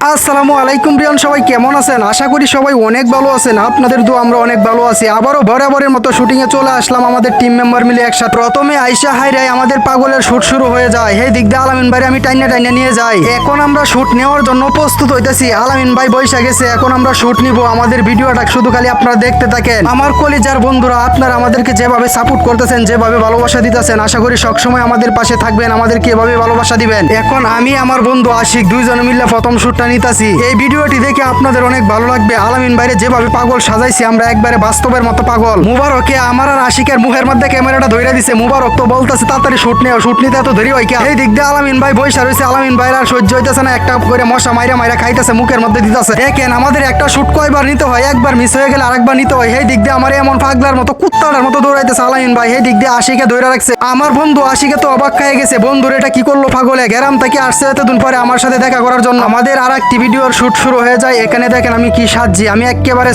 আসসালামু আলাইকুম প্রিয়ান, সবাই কেমন আছেন? আশা করি সবাই অনেক ভালো আছেন। আপনাদের দোয়া আমরা অনেক ভালো আছি। আবারও বরাবরের মতো শুটিংয়ে চলে আসলাম আমাদের টিম মেম্বার মিলে একসাথে। প্রথমে আইসা হাইরাই আমাদের পাগলের শুট শুরু হয়ে যায়। হে দিক দিয়ে আলামিন ভাই আমি টাইনা টাইনা নিয়ে যাই। এখন আমরা শুট নেওয়ার জন্য প্রস্তুত হইতেছি। আলামিন ভাই বৈশা গেছে, এখন আমরা শুট নিব। আমাদের ভিডিওটা শুধু খালি আপনারা দেখতে থাকেন। আমার কলিজার বন্ধুরা, আপনারা আমাদেরকে যেভাবে সাপোর্ট করতেছেন, যেভাবে ভালোবাসা দিতেছেন, আশা করি সবসময় আমাদের পাশে থাকবেন, আমাদেরকে এভাবে ভালোবাসা দিবেন। এখন আমি আমার বন্ধু আশিক দুইজনে মিলে প্রথম শুটটা নিতেছি। এই ভিডিওটি দেখে আপনাদের অনেক ভালো লাগবে। আলামিন ভাইরে যেভাবে পাগল সাজাইছি, আমরা একবারে বাস্তবের মতো পাগল। মুবারকে আমার আর আশিকের মুখের মধ্যে ক্যামেরাটা ধরে দিছে। মুবারক তো বলতেছে তাড়াতাড়ি শুট নেও, শুট নিতে এত ধরি হয় কে? এই দিক দিয়ে আলামিন ভাই বৈশা রয়েছে। আলামিন ভাইয়ের আর সহ্য হইতেছে না, একটা করে মশা মাইরা মাইরা খাইতেছে, মুখের মধ্যে দিতেছে। দেখেন আমাদের একটা শুট কয়বার নিতে হয়, একবার মিস হয়ে গেলে আরেকবার নিতে হয়। এই দিক দিয়ে আমার এমন পাগলার মতো কুত্তাটার মতো দৌড়াইতেছে আলামিন ভাই। এই দিক দিয়ে আশিকে ধরে রাখছে। আমার বন্ধু আশিকে তো অবাক খেয়ে গেছে, বন্ধুর এটা কি করলো পাগলে। গ্রাম থেকে আসছে এতদিন পরে আমার সাথে দেখা করার জন্য। আমাদের আর একটি ভিডিওর শুট শুরু হয়ে যায়। এখানে দেখেন আমি কি সাজছি, আমি একেবারে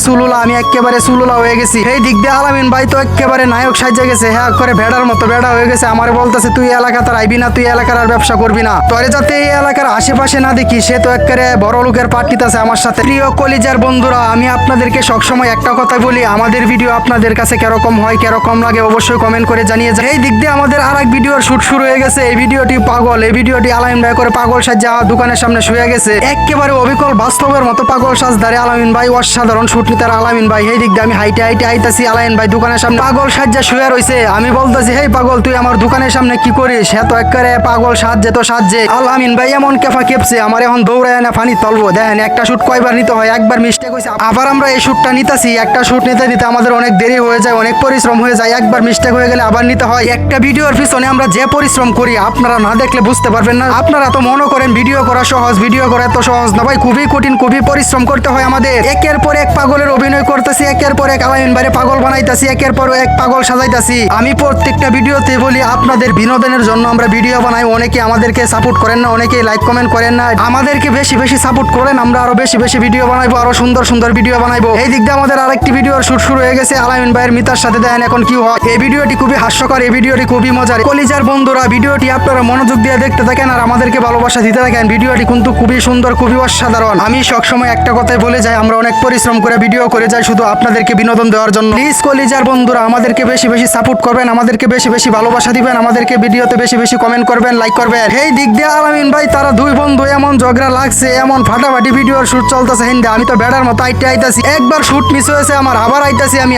সুলুলা হয়ে গেছি। এই দিক দিয়ে আলামিন ভাই তো একেবারে নায়ক সাজে গেছে। হ্যাঁ করে ভেড়ার মতো ভেড়া হয়ে গেছে। আমার বলতেছে তুই এলাকা তার আইবি না, তুই এলাকার আর ব্যবসা করবি না, তোরে যাতে এই এলাকার আশেপাশে না দেখি। সে তো একেবারে বড় লোকের পাট নিতেছে আমার সাথে। প্রিয় কলিজার বন্ধুরা, আমি আপনাদেরকে সবসময় একটা কথা বলি, আমাদের ভিডিও আপনাদের কাছে কেরকম হয়, কেরকম লাগে অবশ্যই কমেন্ট করে জানিয়ে যায়। এই দিক দিয়ে আমাদের আর এক ভিডিওর শুট শুরু হয়ে গেছে। এই ভিডিওটি পাগল, এই ভিডিওটি আলামিন ভাই করে পাগল সাজা দোকানের সামনে শুয়ে গেছে। একেবারে অবিকল বাস্তবের মতো পাগল সাজদারে আলামিন ভাই অসাধারণ শুট নিতে আলামিন ভাই। এই দিক দিয়ে আমি হাইটে আইতাছি। আলামিন ভাই দোকানের সামনে পাগল সাজ্জা শুয়ে রয়েছে। আমি বলতেছি হেই পাগল, তুই আমার দোকানের সামনে কি করিস? হ্যাঁ তো একেবারে পাগল সাজছে তো সাজছে। আলামিন ভাই এমন কেফা কেপছে, আমার এখন দৌড়ায় না পানি তলবো। দেখেন একটা শুট কয়বার নিতে হয়, একবার মিস্টেক হয়েছে আবার আমরা এই শুটটা নিতেছি। একটা শুট নিতে নিতে আমাদের অনেক দেরি হয়ে যায়, অনেক পরিশ্রম হয়ে যায়। একবার মিস্টেক হয়ে গেলে আবার নিতে হয়। একটা ভিডিওর পিছনে আমরা যে পরিশ্রম করি আপনারা না দেখলে বুঝতে পারবেন না। আপনারা তো মনে করেন ভিডিও করা সহজ, ভিডিও করা এত সহজ না ভাই, খুবই কঠিন, খুবই পরিশ্রম করতে হয় আমাদের। একের পর এক পাগলের অভিনয় করতেছি, একের পর এক আলামিন ভাইরে পাগল বানাইতাছি, একের পর এক পাগল সাজাইতাছি। আমি প্রত্যেকটা ভিডিওতে বলি আপনাদের বিনোদনের জন্য আমরা ভিডিও বানাই। অনেকে আমাদেরকে সাপোর্ট করেন না, অনেকে লাইক কমেন্ট করেন না। আমাদেরকে বেশি বেশি সাপোর্ট করেন, আমরা আরো বেশি বেশি ভিডিও বানাইবো, আরো সুন্দর সুন্দর ভিডিও বানাইবো। এই দিক দিয়ে আমাদের আরেকটি ভিডিওর শুট শুরু হয়ে গেছে আলামিন ভাইয়ের মিতার সাথে। দেখেন এখন কি হয়। এই ভিডিওটি খুবই হাস্যকর, এই ভিডিওটি খুবই মজার। কলিজার বন্ধুরা, ভিডিওটি আপনারা মনোযোগ দিয়ে দেখতে থাকেন আর আমাদেরকে ভালোবাসা দিতে থাকেন। ভিডিওটি কিন্তু খুবই সুন্দর, খুবই অসাধারণ। আমি সবসময় একটা কথাই বলে যাই, আমরা অনেক পরিশ্রম করে ভিডিও করে যাই শুধু আপনাদেরকে বিনোদন দেওয়ার জন্য। প্লিজ কলিজার বন্ধুরা, আমাদেরকে বেশি বেশি সাপোর্ট করবেন, আমাদেরকে বেশি বেশি ভালোবাসা দিবেন, আমাদেরকে ভিডিওতে বেশি বেশি কমেন্ট করবেন, লাইক করবেন। এই দিক দিয়ে আলামিন ভাই তারা দুই বন্ধু এমন ঝগড়া লাগছে, এমন ফাটাফাটি ভিডিওর শুট চলতেছে। হিন্দে আমি তো বেড়ার মতো আইতাছি। একবার শুট মিস হয়েছে আমার, আবার আইতাছি আমি।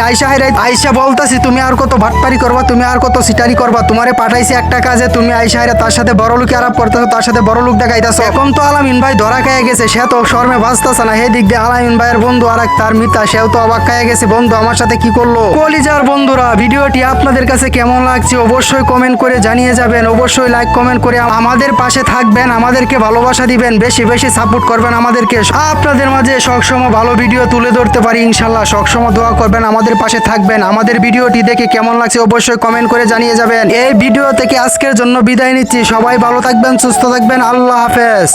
আইসা বলতাছি তুমি আর কত ভাটপারি করবা, তুমি আর কত সিটারি করবা, তোমারে পাঠাইছি একটা কাজে, তুমি আইসা তার সাথে বড় লোক আরাপ করতেছো, তার সাথে বড় লোক দেখাইতাছো। এখন তো আলামিন ভাই ধরা খেয়ে গেছে, সে তো শর্মে বাঁচতেছে না। এই দিক দিয়ে আলামিন ভাইয়ের বন্ধু আর এক তার মিতা, সেও তো অবাক খেয়ে গেছে, বন্ধু আমার সাথে কি করলো। কলিজার বন্ধুরা, ভিডিওটি আপনাদের কাছে কেমন লাগছে অবশ্যই কমেন্ট করে জানিয়ে যাবেন, অবশ্যই লাইক কমেন্ট করে আমাদের পাশে থাকবেন, আমাদেরকে ভালোবাসা দিবেন, বেশি বেশি সাপোর্ট করবেন আমাদেরকে। আপনাদের মাঝে সবসময় ভালো ভিডিও তুলে ধরতে পারি ইনশাল্লাহ। সবসময় দোয়া করবেন, আমাদের পাশে থাকবেন। আমাদের ভিডিওটি দেখে কেমন লাগছে অবশ্যই কমেন্ট করে জানিয়ে যাবেন। এই ভিডিও থেকে আজকের জন্য বিদায় নিচ্ছি। সবাই ভালো থাকবেন, সুস্থ থাকবেন, আল্লাহ হাফেজ।